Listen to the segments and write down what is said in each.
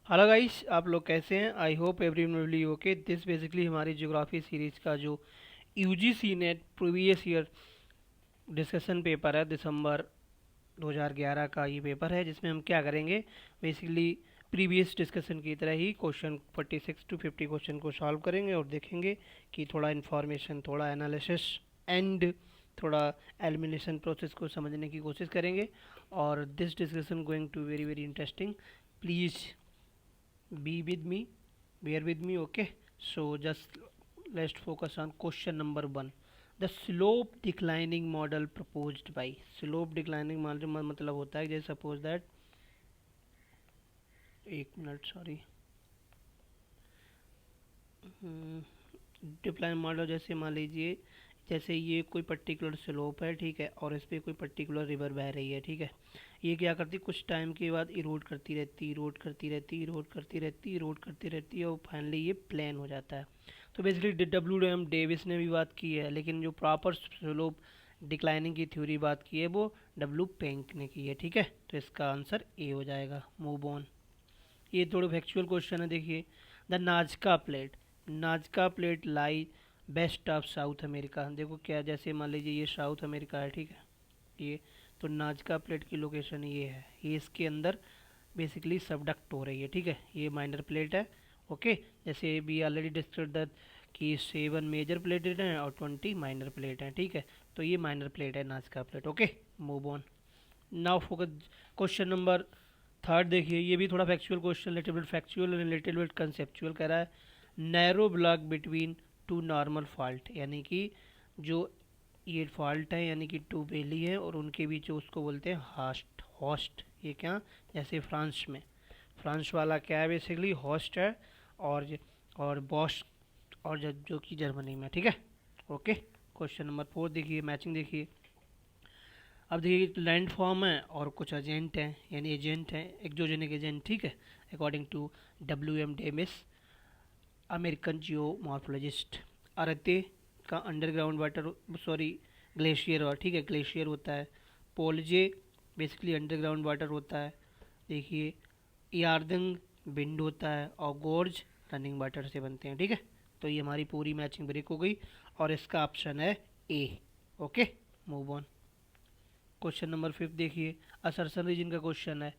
Hello guys, आप लोग कैसे हैं? I hope everyone will be okay. This basically हमारी ज्योग्राफी सीरीज का जो UGC net previous year discussion paper है, दिसंबर 2011 का ये पेपर है, जिसमें हम क्या करेंगे, बेसिकली प्रीवियस डिस्कशन की तरह ही क्वेश्चन 46 to 50 क्वेश्चन को सॉल्व करेंगे और देखेंगे कि थोड़ा इन्फॉर्मेशन, थोड़ा एनालिसिस एंड थोड़ा एलिमिनेशन प्रोसेस को समझने की कोशिश करेंगे। और this discussion going to very very interesting. Please be with me, bear with me, okay? So just let's focus on question number 1. The slope declining model proposed by, slope declining model मतलब होता है जैसे suppose that, एक minute sorry, decline model जैसे मान लीजिए, जैसे ये कोई पर्टिकुलर स्लोप है, ठीक है, और इस पर कोई पर्टिकुलर रिवर बह रही है, ठीक है। ये क्या करती है, कुछ टाइम के बाद इरोड करती रहती, इरोड करती रहती, इरोड करती रहती, इरोड करती रहती है, और फाइनली ये प्लेन हो जाता है। तो बेसिकली डब्ल्यू एम डेविस ने भी बात की है, लेकिन जो प्रॉपर स्लोप डिक्लाइनिंग की थ्योरी बात की है वो डब्ल्यू पेंक ने की है, ठीक है। तो इसका आंसर ए हो जाएगा। Move on. ये थोड़ा फैक्चुअल क्वेश्चन है, देखिए। The नाजका plate, नाजका plate lie best of south America. देखो क्या, जैसे मान लीजिए ये साउथ अमेरिका है, ठीक है, ये, तो नाजका प्लेट की लोकेशन ये है, ये इसके अंदर बेसिकली सबडक्ट हो रही है, ठीक है। ये माइनर प्लेट है, ओके। जैसे भी ऑलरेडी डिस्कस्ड दैट कि 7 मेजर प्लेटेड हैं और 20 माइनर प्लेट हैं, ठीक है। तो ये माइनर प्लेट है नाजका plate, okay. Move on. Now focus question number third, देखिए ये भी थोड़ा factual question, little bit factual and little bit conceptual. कह रहा है narrow block between two normal fault, यानी कि जो ये फॉल्ट है, यानी कि टू वैली है और उनके बीच उसको बोलते हैं हॉस्ट। हॉस्ट ये क्या, जैसे फ्रांस में, फ्रांस वाला क्या है, बेसिकली हॉस्ट है, और बॉश, और जो कि जर्मनी में, ठीक है, ओके। क्वेश्चन नंबर 4 देखिए, मैचिंग देखिए। अब देखिए लैंड फॉर्म है और कुछ एजेंट हैं, यानी एजेंट हैं, एक्सोजेनिक एजेंट, ठीक है, according to W M Davis, American geomorphologist. अरते का अंडरग्राउंड वाटर, सॉरी ग्लेशियर, और ठीक है, ग्लेशियर होता है। पोलजे बेसिकली अंडरग्राउंड वाटर होता है, देखिए। यार्दंग विंड होता है, और गोर्ज रनिंग वाटर से बनते हैं, ठीक है। तो ये हमारी पूरी मैचिंग ब्रेक हो गई और इसका ऑप्शन है A, okay. Move on. Question number 5 देखिए, असरसन रीजन का क्वेश्चन है,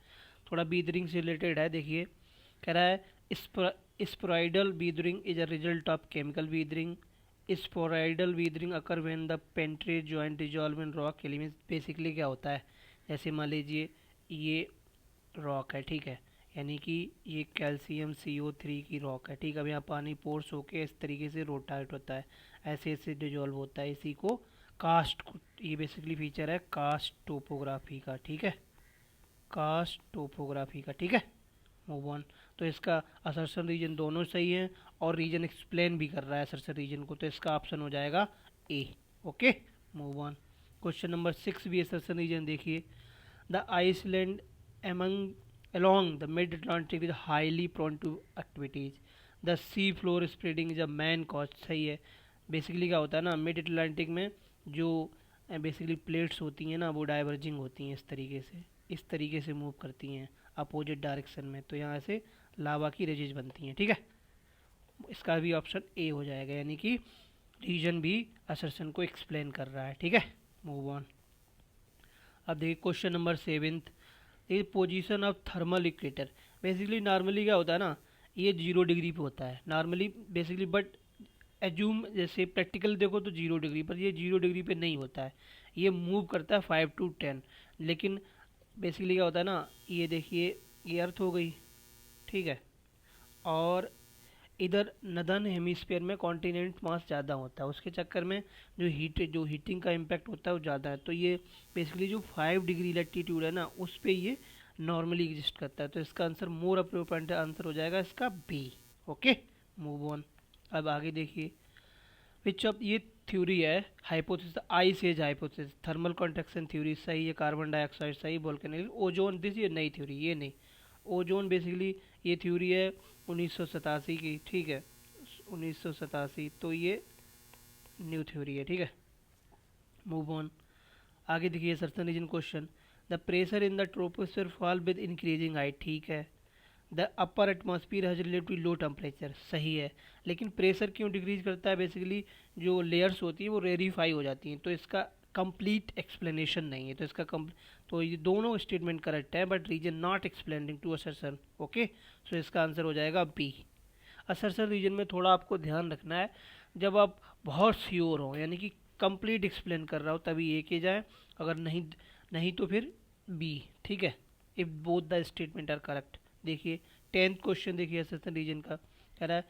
थोड़ा बीदरिंग से रिलेटेड है, देखिए। कह रहा है spheroidal weathering is a result of chemical weathering. Spheroidal weathering occur when the penetrate joint dissolve in rock elements. Basically क्या होता है, जैसे मान लीजिए ये रॉक है, ठीक है, यानी कि ये कैल्शियम CO3 की रॉक है, ठीक है। अब यहाँ पानी पोर्स होके इस तरीके से रोटाट होता है, ऐसे ऐसे डिजॉल्व होता है, इसी को कास्ट, ये बेसिकली फीचर है कास्ट टोपोग्राफी का, ठीक है, कास्ट टोपोग्राफी का, ठीक है। Move on. तो इसका असर्शन रीजन दोनों सही है और रीजन एक्सप्लेन भी कर रहा है असर्शन रीजन को, तो इसका ऑप्शन हो जाएगा A, okay. Move on. Question number 6 भी असर्शन रीजन देखिए। The Iceland among along the mid Atlantic is highly prone to activities. The sea floor spreading is a man caused, सही है। Basically क्या होता है ना, मिड अटलांटिक में जो बेसिकली प्लेट्स होती हैं ना, वो डाइवर्जिंग होती हैं, इस तरीके से मूव करती हैं अपोजिट डायरेक्शन में, तो यहाँ से लावा की रेजेज बनती हैं, ठीक है। इसका भी ऑप्शन ए हो जाएगा, यानी कि रीजन भी असर्शन को एक्सप्लेन कर रहा है, ठीक है। Move on. अब देखिए क्वेश्चन नंबर 7, ये position of thermal equator. Basically normally क्या होता है ना, ये 0 डिग्री पे होता है नॉर्मली, बेसिकली, बट एज्यूम जैसे प्रैक्टिकल देखो तो 0 डिग्री पर, ये 0 डिग्री पे नहीं होता है, ये मूव करता है 5 to 10। लेकिन बेसिकली क्या होता है ना, ये देखिए ये अर्थ हो गई, ठीक है, और इधर नदर्न हेमिस्फीयर में कॉन्टिनेंट मास ज़्यादा होता है, उसके चक्कर में जो हीटिंग का इम्पैक्ट होता है वो ज़्यादा है, तो ये बेसिकली जो 5 डिग्री लैटिट्यूड है ना, उस पर ये नॉर्मली एग्जिस्ट करता है, तो इसका आंसर मोर अप्रोप्रिएट आंसर हो जाएगा इसका बी, ओके। Move on. अब आगे देखिए, विच ऑफ ये थ्योरी है, hypothesis, ice age hypothesis, thermal contraction theory सही है, कार्बन डाइऑक्साइड सही, वोल्केनिक ओजोन, दिस ये नई थ्योरी, ये नहीं। ओजोन बेसिकली ये थ्योरी है 1987 की, ठीक है, 1987, तो ये न्यू थ्योरी है, ठीक है। Move on. आगे देखिए certain reason question, the pressure in the troposphere fall with increasing height, ठीक है। The upper atmosphere has relatively low temperature, सही है, लेकिन प्रेशर क्यों डिक्रीज करता है? बेसिकली जो लेयर्स होती है वो रेरीफाई हो जाती हैं, तो इसका कंप्लीट एक्सप्लेनेशन नहीं है, तो इसका तो ये दोनों स्टेटमेंट करेक्ट है, but reason not explaining to assertion. Okay, so इसका आंसर हो जाएगा बी। असर्शन रीजन में थोड़ा आपको ध्यान रखना है, जब आप बहुत श्योर हो यानी कि कंप्लीट एक्सप्लेन कर रहा हो तभी ए के जाए, अगर नहीं नहीं तो फिर बी, ठीक है, if both the statement are correct. देखिए 10th क्वेश्चन देखिए असर्शन रीजन का, कह रहा है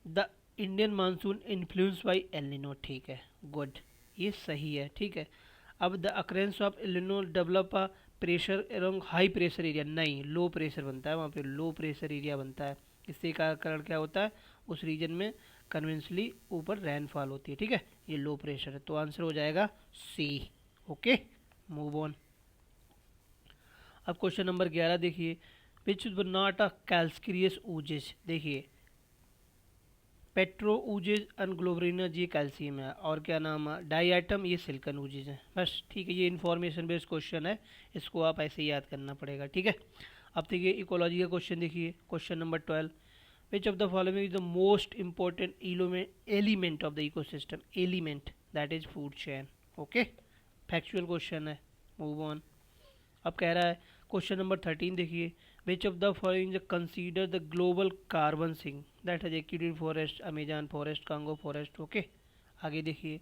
the Indian monsoon influence by El Nino, ठीक है, गुड, ये सही है, ठीक है। अब the occurrence of El Nino develop a pressure around high pressure area, नहीं, लो प्रेशर बनता है वहाँ पे, लो प्रेशर एरिया बनता है। इससे का कारण क्या होता है, उस रीजन में कन्वेंशनली ऊपर रेनफॉल होती है, ठीक है, ये लो प्रेशर है, तो आंसर हो जाएगा सी। Okay, move on. अब क्वेश्चन नंबर 11 देखिए, विच वर नॉट अ कैल्सक्रियस ऊजेज, देखिए पेट्रो ऊजेज अनग्लोबरिनज ये कैल्शियम है, और क्या नाम है डाई आइटम, ये सिलिकन ऊजेज है, बस ठीक है, ये इन्फॉर्मेशन बेस्ड क्वेश्चन है, इसको आप ऐसे ही याद करना पड़ेगा, ठीक है। अब देखिए इकोलॉजी का क्वेश्चन देखिए, question number 12, which of the following is the most important element of the ecosystem, element that is food chain. Okay, factual question है, मूव ऑन। अब कह रहा है क्वेश्चन नंबर 13 देखिए, which of the following consider the global carbon sink that has acuted forest, Amazon forest, Congo forest. Okay, आगे देखिए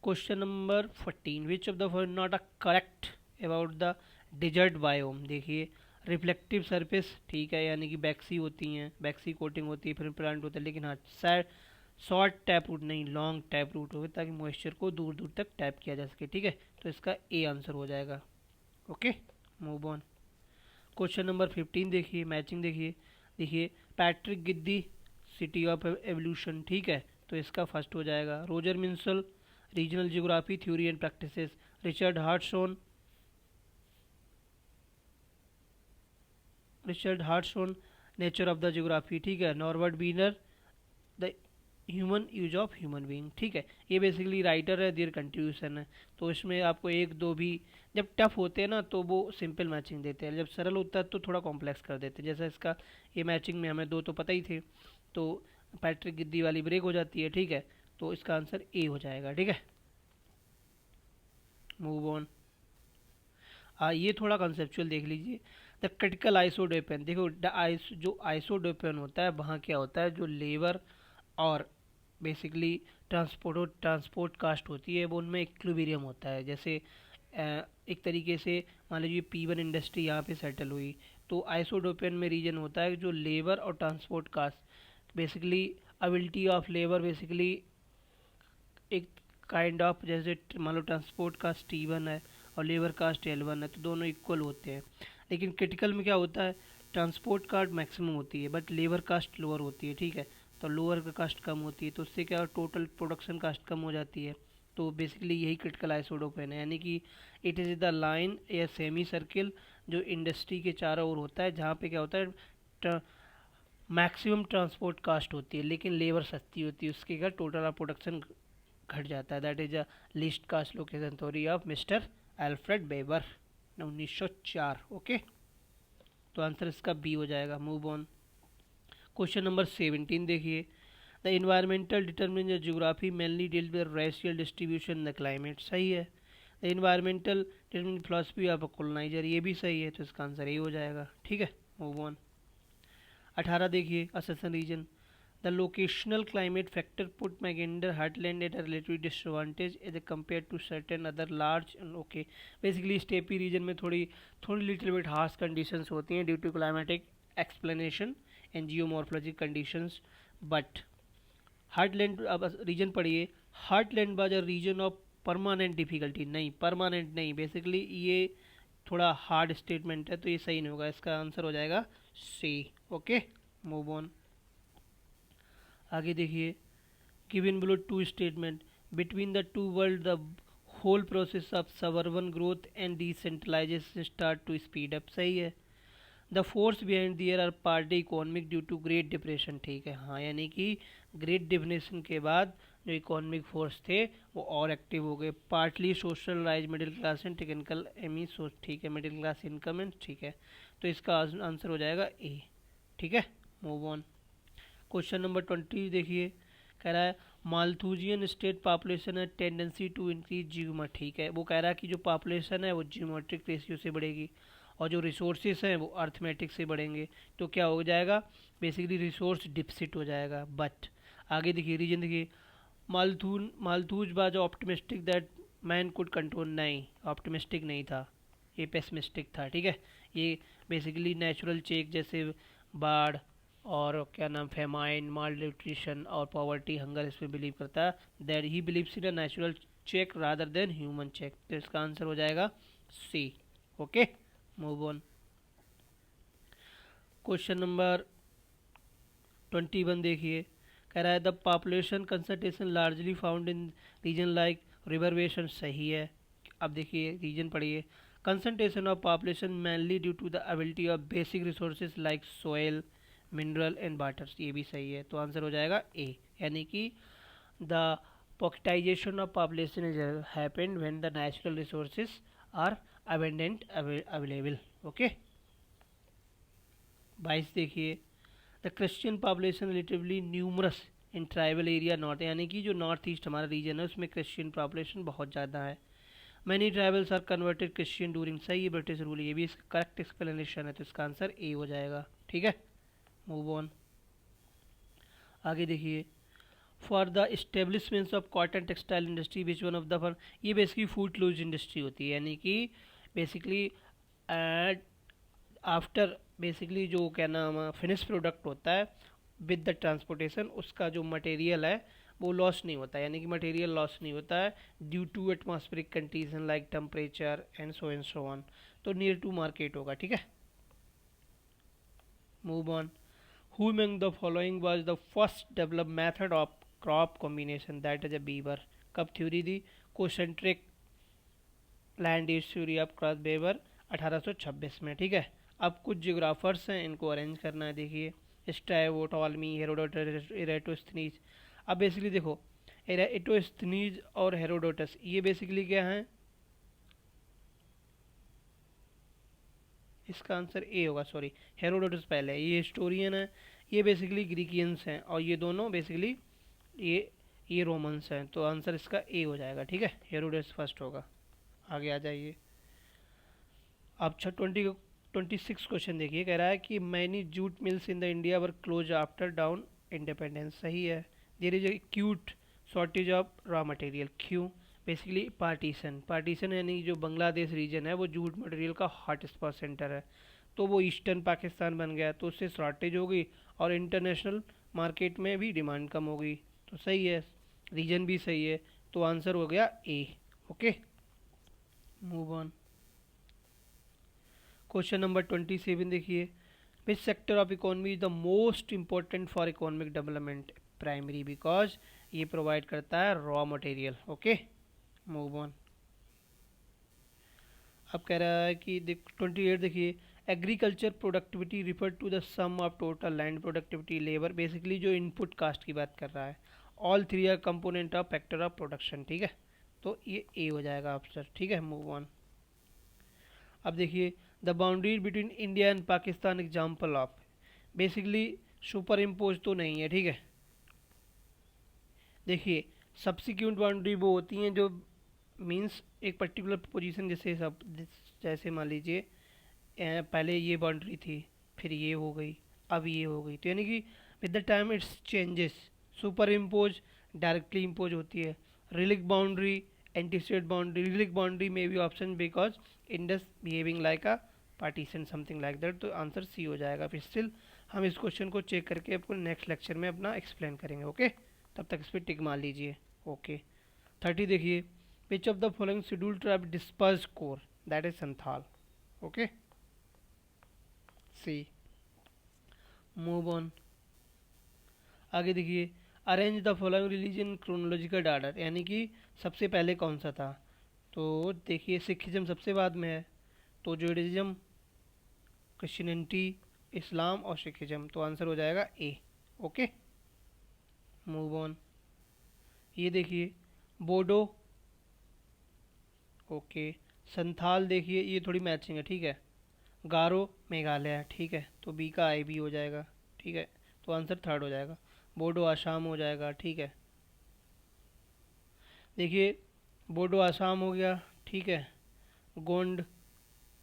question number 14, which of the following not a correct about the dessert biome, देखिए reflective surface, ठीक है, यानी कि बैक्सी होती हैं, बैक्सी coating होती है, फिर प्लांट होता है, लेकिन हाँ शॉर्ट टैप रूट नहीं, लॉन्ग टैप रूट हो, ताकि मॉइस्चर को दूर दूर तक टैप किया जा सके, ठीक है, तो इसका ए आंसर हो जाएगा। Okay, move on. Question number 15 देखिए, मैचिंग देखिए, देखिए पैट्रिक गिद्दी सिटी ऑफ एवोल्यूशन, ठीक है, तो इसका फर्स्ट हो जाएगा। Roger Minshull regional geography theory and practices, Richard Hartshorne nature of the geography, ठीक है, Norbert Wiener the human use of human being, ठीक है, ये बेसिकली राइटर है, देयर कंट्रीब्यूशन है, तो इसमें आपको एक दो भी, जब टफ होते हैं ना तो वो सिंपल मैचिंग देते हैं, जब सरल होता है तो थोड़ा कॉम्प्लेक्स कर देते हैं, जैसा इसका ये मैचिंग में हमें दो तो पता ही थे, तो पैट्रिक गिद्दी वाली ब्रेक हो जाती है, ठीक है, तो इसका आंसर ए हो जाएगा, ठीक है, मूव ऑन। ये थोड़ा कंसेप्चुअल देख लीजिए, द क्रिटिकल आइसोडोपेन, देखो जो आइसोडोपेन होता है वहाँ क्या होता है, जो लेबर और बेसिकली ट्रांसपोर्ट कास्ट होती है वो उनमें इक्विलिब्रियम होता है, जैसे एक तरीके से मान लीजिए P1 इंडस्ट्री यहाँ पे सेटल हुई, तो आइसोडोपेन में रीजन होता है जो लेबर और transport cost, basically ability of labour, basically एक काइंड ऑफ, जैसे मान लो ट्रांसपोर्ट कास्ट T1 है और लेबर कास्ट L1 है, तो दोनों इक्वल होते हैं, लेकिन क्रिटिकल में क्या होता है, ट्रांसपोर्ट कास्ट मैक्सिमम होती है बट लेबर कास्ट लोअर होती है, ठीक है, तो लोअर का कास्ट कम होती है, तो उससे क्या टोटल प्रोडक्शन कास्ट कम हो जाती है, तो बेसिकली यही क्रिटिकल आइसोडोपेन है, यानी कि इट इज़ द लाइन या सेमी सर्किल जो इंडस्ट्री के चारों ओर होता है, जहाँ पे क्या होता है मैक्सिमम ट्रांसपोर्ट कास्ट होती है लेकिन लेबर सस्ती होती है, उसके क्या टोटल प्रोडक्शन घट जाता है, that is a least cost location theory of mister Alfred Weber 1904। Okay, तो आंसर इसका बी हो जाएगा, मूव ऑन। क्वेश्चन नंबर 17 देखिए, the environmental determinant geography mainly deal with racial distribution the climate, सही है। The environmental determinant philosophy of coloniser, ये भी सही है, तो इसका आंसर ये हो जाएगा, ठीक है, मूव ऑन। 18 देखिए, assertion reason, the locational climate factor put Mackinder heartland at a relative disadvantage as compare to certain other large, okay, basically steppe region में थोड़ी थोड़ी लिटिल बिट हार्श कंडीशंस होती हैं due to climatic explanation and geomorphologic conditions, but heartland, अब reason पढ़िए, heartland was a region of permanent difficulty, नहीं permanent नहीं, basically ये थोड़ा हार्ड स्टेटमेंट है, तो ये सही नहीं होगा, इसका आंसर हो जाएगा सी। Okay, move on. आगे देखिए, given below two statement, between the two world the whole process of suburban growth and decentralisation start to speed up, सही है। The force behind there are party economic due to great depression, ठीक है, हाँ, यानी कि great depression के बाद जो इकोनॉमिक फोर्स थे वो और एक्टिव हो गए, partly social rise middle class and technical एमी सोच, ठीक है, मिडिल क्लास इनकम एंड, ठीक है, तो इसका आंसर हो जाएगा ए। ठीक है, मूव ऑन। क्वेश्चन नंबर 20 देखिए, कह रहा है मालथूजियन स्टेट पॉपुलेशन है टेंडेंसी टू इंक्रीज जियोमेट्रिक। ठीक है, वो कह रहा है कि जो पॉपुलेशन है वो जियोमेट्रिक रेशियो से बढ़ेगी और जो रिसोर्सेस हैं वो अर्थमेटिक से बढ़ेंगे। तो क्या हो जाएगा, बेसिकली रिसोर्स डिफिसिट हो जाएगा। बट आगे देखिए, रीजन देखिए, Malthus was optimistic that man could control. नहीं, ऑप्टिमिस्टिक नहीं था, ये पेसिमिस्टिक था। ठीक है, ये बेसिकली नेचुरल चेक जैसे बाढ़ और क्या नाम फेमाइन, माल न्यूट्रिशन और पॉवर्टी, हंगर, इस पर बिलीव करता है। That he believes in a natural check rather than human check. तो इसका आंसर हो जाएगा C. Okay, move on. Question number 21 देखिए, कह रहा है the population concentration largely found in region like reservation. सही है। अब देखिए रीजन पढ़िए, concentration of population mainly due to the ability of basic resources like soil, mineral and waters. ये भी सही है, तो आंसर हो जाएगा ए, यानी कि the pocketization of population is happened when the natural resources are abundant available. Okay, 22 देखिए, the Christian population relatively numerous in tribal area north, यानी कि जो नॉर्थ ईस्ट हमारा रीजन है उसमें क्रिश्चियन पॉपुलेशन बहुत ज़्यादा है। Many tribals are converted Christian during. सही है, ब्रिटिश रूल, ये भी इसका करेक्ट एक्सप्लेनेशन है, तो इसका आंसर ए हो जाएगा। ठीक है, मूव ऑन। आगे देखिए, for the establishment of cotton textile industry which one of the, ये बेसिकली फूड क्लोज इंडस्ट्री होती है, यानी कि बेसिकली आफ्टर बेसिकली जो क्या नाम फिनिश प्रोडक्ट होता है विद द ट्रांसपोर्टेशन, उसका जो मटेरियल है वो लॉस नहीं होता, यानी कि मटेरियल लॉस नहीं होता है due to atmospheric condition like temperature and so on. तो नियर टू मार्केट होगा। ठीक है, move on. Who among the following was the first develop method of crop combination that is a Weaver. कब theory दी, concentric land use theory of क्रॉस बेवर 1826 में। ठीक है, अब कुछ जियोग्राफर्स हैं, इनको अरेंज करना है। देखिए, स्ट्रैबो, टॉलमी, हेरोडोटस, इरेटोस्थनीज। अब बेसिकली देखो, इरेटोस्थनीज और हेरोडोटस ये बेसिकली क्या हैं, इसका आंसर ए होगा। सॉरी, हेरोडोटस पहले, ये हिस्टोरियन है, ये बेसिकली ग्रीकियंस हैं और ये दोनों बेसिकली ये रोमन्स हैं, तो आंसर इसका ए हो जाएगा। ठीक है, हेरोडोटस फर्स्ट होगा। आगे आ जाइए, अब 26 क्वेश्चन देखिए, कह रहा है कि many jute mills in the India were close after down independence. सही है। There is acute shortage of raw material. क्यों, बेसिकली पार्टीशन यानी जो बांग्लादेश रीजन है वो जूट मटेरियल का हॉट स्पॉट सेंटर है, तो वो ईस्टर्न पाकिस्तान बन गया, तो उससे शॉर्टेज हो गई और इंटरनेशनल मार्केट में भी डिमांड कम हो गई। तो सही है, रीजन भी सही है, तो आंसर हो गया A. Okay, move on. Question number 27 देखिए, which sector of economy is the most important for economic development. Primary, because ये प्रोवाइड करता है raw material. Okay, move on. अब कह रहा है कि 28 देखिए, agriculture productivity refer to the sum of total land productivity labour. Basically जो इनपुट कास्ट की बात कर रहा है। All three are component of factor of production. ठीक है, तो ये ए हो जाएगा ऑप्शन। ठीक है, मूव ऑन। अब देखिए, the boundary between India and Pakistan example of, basically super impose तो नहीं है। ठीक है, देखिए सब्सिक्वेंट बाउंड्री वो होती हैं जो मींस एक पर्टिकुलर पोजीशन, जैसे मान लीजिए पहले ये बाउंड्री थी, फिर ये हो गई, अब ये हो गई, तो यानी कि with the time it's changes. Superimpose directly impose होती है। Relic boundary, antecedent boundary. Relic boundary में भी option because Indus behaving like a partition something like that, तो आंसर सी हो जाएगा। फिर स्टिल हम इस क्वेश्चन को चेक करके आपको नेक्स्ट लेक्चर में अपना एक्सप्लेन करेंगे। ओके, तब तक इस पर टिक मार लीजिए। ओके, 30 देखिए, which of the following schedule tribe disperse core, that is Santhal. Okay, C, move on. आगे देखिए, arrange the following religion chronological order, यानी कि सबसे पहले कौन सा था। तो देखिए, सिखिज्म सबसे बाद में है, तो जुडाइज्म, क्रिश्चियनिटी, इस्लाम और सिखिज्म, तो आंसर हो जाएगा ए। Okay, move on. ये देखिए, बोडो, ओके, संथाल देखिए ये थोड़ी मैचिंग है। ठीक है, गारो, मेघालय, ठीक है, तो बी का आई बी हो जाएगा, ठीक है, तो आंसर थर्ड हो जाएगा। बोडो असम हो जाएगा, ठीक है। देखिए, बोडो असम हो गया, ठीक है, गोंड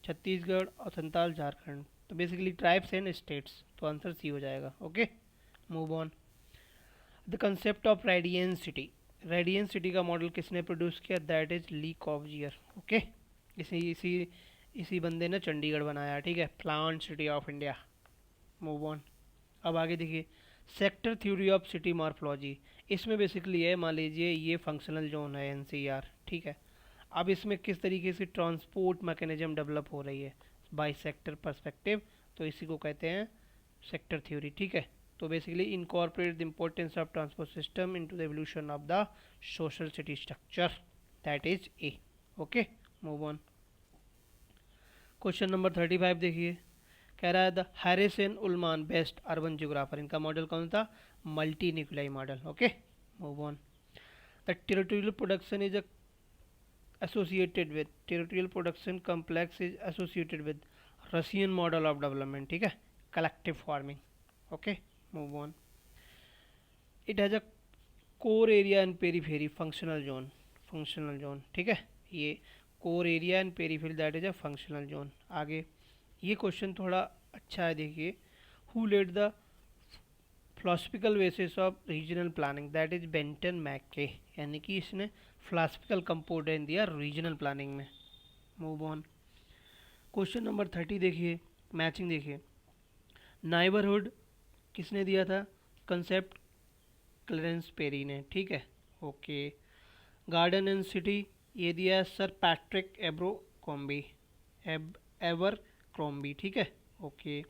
छत्तीसगढ़ और संताल झारखंड, तो बेसिकली ट्राइब्स एंड स्टेट्स, तो आंसर सी हो जाएगा। Okay, move on. The concept of radiant city, radiant city का मॉडल किसने प्रोड्यूस किया? That is Le Corbusier. Okay, इसी इसी इसी बंदे ने चंडीगढ़ बनाया, ठीक है, planned city of India. Move on. अब आगे देखिए, sector theory of city morphology, इसमें बेसिकली है, मान लीजिए ये फंक्शनल जोन है एनसीआर, ठीक है। अब इसमें किस तरीके से ट्रांसपोर्ट मैकेनिज्म डेवलप हो रही है बाई सेक्टर पर्सपेक्टिव, तो इसी को कहते हैं सेक्टर थ्योरी, ठीक है। तो basically incorporate the importance of transport system into the evolution of the social city structure, that is A. Okay, move on. Question number 35 देखिए, कह रहा है the Harris and Ullman best urban geographer, इनका model कौन था? Multi nuclei model. Okay, move on. The territorial production is associated with territorial production complex is associated with Russian model of development, ठीक है, collective farming. Okay, move on. It has a core area and periphery functional zone, ठीक है, ये core area and periphery that is a functional zone। आगे ये question थोड़ा अच्छा है, देखिए, who led the philosophical basis of regional planning, that is Benton MacKaye, यानी कि इसने फिलोसफिकल कंपोनेंट दिया रीजनल प्लानिंग में। Move on. क्वेश्चन नंबर 30 देखिए, मैचिंग देखिए, नाइबरहुड किसने दिया था? कंसेप्ट क्लेरेंस पेरी ने, ठीक है। ओके, गार्डन एंड सिटी ये दिया है सर पैट्रिक एब्रोकॉम्बी, एवर क्रॉम्बी, ठीक है। ओके,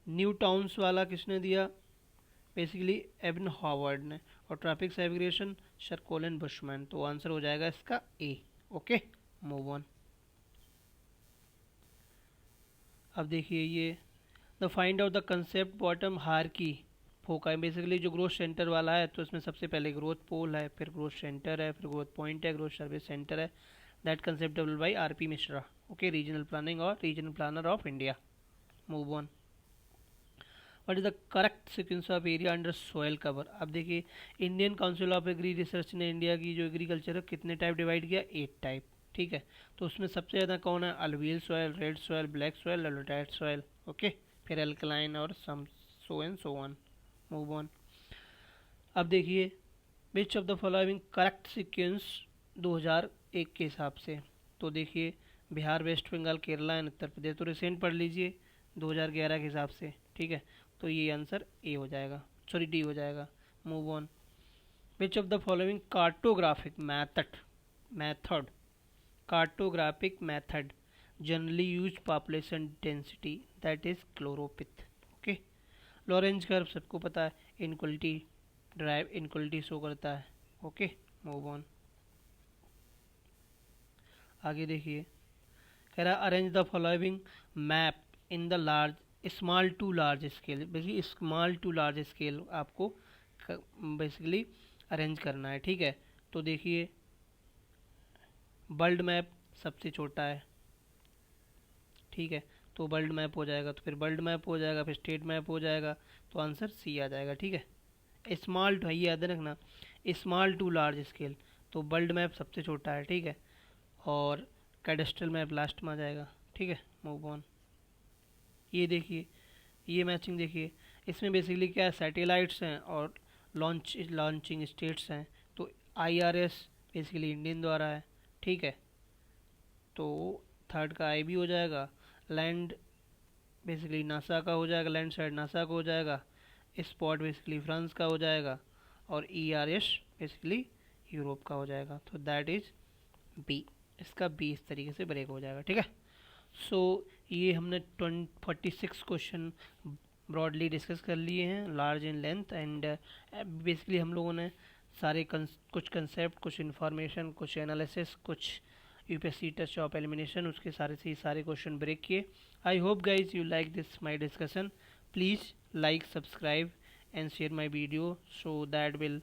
न्यू टाउन्स वाला किसने दिया? बेसिकली एवन हॉवर्ड ने। और traffic segregation sir Colin Bushman, तो आंसर हो जाएगा इसका ए। Okay, move on. अब देखिए ये the find out the concept bottom hierarchy फोका, बेसिकली जो ग्रोथ सेंटर वाला है, तो इसमें सबसे पहले ग्रोथ पोल है, फिर ग्रोथ सेंटर है, फिर ग्रोथ पॉइंट है, ग्रोथ सर्विस सेंटर है। That concept developed by RP Mishra. Okay, regional planning और regional planner of India. Move on. What is the correct sequence of area under soil cover? अब देखिए, Indian Council of agri research ने India की जो agriculture है कितने type divide किया? 8 type, ठीक है। तो उसमें सबसे ज़्यादा कौन है? Alluvial soil, red soil, black soil, laterite soil. Okay, फिर एल्कलाइन और some so and so on. Move on. अब देखिए, which of the following correct sequence 2001 के हिसाब से, तो देखिए बिहार, वेस्ट बंगाल, केरला एंड उत्तर प्रदेश, तो रिसेंट पढ़ लीजिए 2011 के हिसाब से, ठीक है। तो ये आंसर ए हो जाएगा, सॉरी डी हो जाएगा। Move on. Which of the following cartographic method cartographic method generally use population density, that is choropleth. Okay, Lorenz curve सबको पता है, इनक्वलिटी ड्राइव इनक्वलिटी शो करता है। Okay, move on. आगे देखिए, कह रहा है arrange the following map in the large small to large scale, basically small to large scale आपको बेसिकली अरेंज करना है, ठीक है। तो देखिए, वर्ल्ड मैप सबसे छोटा है, ठीक है, तो वर्ल्ड मैप हो जाएगा, तो फिर वर्ल्ड मैप हो जाएगा, फिर स्टेट मैप हो जाएगा, तो आंसर सी आ जाएगा, ठीक है। स्मॉल टू, ये याद रखना, स्मॉल टू लार्ज स्केल, तो वर्ल्ड मैप सबसे छोटा है, ठीक है, और कैडेस्ट्रल मैप लास्ट में आ जाएगा, ठीक है। Move on. ये देखिए, ये मैचिंग देखिए, इसमें बेसिकली क्या है, सैटेलाइट्स हैं और लॉन्चिंग स्टेट्स हैं, तो आईआरएस बेसिकली इंडियन द्वारा है, ठीक है, तो थर्ड का आई भी हो जाएगा। लैंड बेसिकली नासा का हो जाएगा, लैंड साइड नासा का हो जाएगा, स्पॉट बेसिकली फ्रांस का हो जाएगा, और ईआरएस बेसिकली यूरोप का हो जाएगा, तो दैट इज बी, इसका बी इस तरीके से ब्रेक हो जाएगा, ठीक है। सो ये हमने 46 क्वेश्चन ब्रॉडली डिस्कस कर लिए हैं, large in length, and basically हम लोगों ने सारे कुछ कंसेप्ट, कुछ इन्फॉर्मेशन, कुछ एनालिसिस, कुछ यूपीएससी टेस्ट ऑफ एलिमिनेशन, उसके सारे से सारे क्वेश्चन ब्रेक किए। I hope guys you like this my discussion. Please like, subscribe and share my video, so that will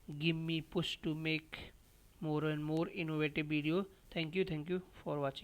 give me push to make more and more innovative video. Thank you for watching.